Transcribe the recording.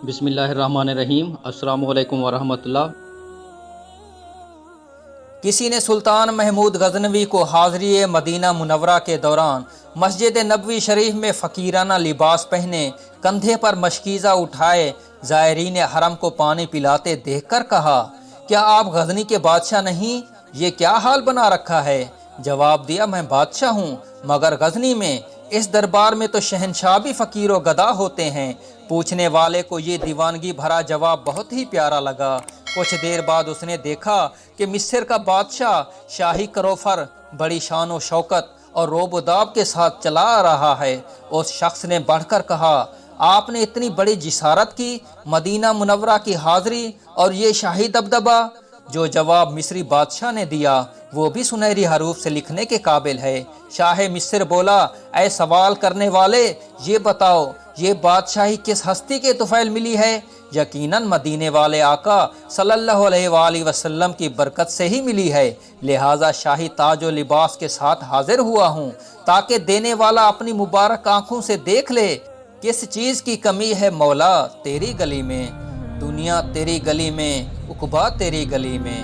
بسم اللہ الرحمن الرحیم۔ السلام علیکم ورحمۃ اللہ۔ کسی نے سلطان محمود غزنوی کو حاضری مدینہ منورہ کے دوران مسجد نبوی شریف میں فقیرانہ لباس پہنے، کندھے پر مشکیزہ اٹھائے زائرین حرم کو پانی پلاتے دیکھ کر کہا، کیا آپ غزنی کے بادشاہ نہیں؟ یہ کیا حال بنا رکھا ہے؟ جواب دیا، میں بادشاہ ہوں، مگر غزنی میں اس دربار میں تو شہنشاہ بھی فقیر و گدا ہوتے ہیں۔ پوچھنے والے کو یہ دیوانگی بھرا جواب بہت ہی پیارا لگا۔ کچھ دیر بعد اس نے دیکھا کہ مصر کا بادشاہ شاہی کروفر بڑی شان و شوکت اور روب و داب کے ساتھ چلا آ رہا ہے۔ اس شخص نے بڑھ کر کہا، آپ نے اتنی بڑی جسارت کی، مدینہ منورہ کی حاضری اور یہ شاہی دبدبہ؟ جو جواب مصری بادشاہ نے دیا وہ بھی سنہری حروف سے لکھنے کے قابل ہے۔ شاہ مصر بولا، اے سوال کرنے والے، یہ بتاؤ یہ بادشاہی کس ہستی کے طفیل ملی ہے؟ یقیناً مدینے والے آقا صلی اللہ علیہ وآلہ وسلم کی برکت سے ہی ملی ہے، لہٰذا شاہی تاج و لباس کے ساتھ حاضر ہوا ہوں تاکہ دینے والا اپنی مبارک آنکھوں سے دیکھ لے کس چیز کی کمی ہے مولا تیری گلی میں، دنیا تیری گلی میں، عقبیٰ تیری گلی میں۔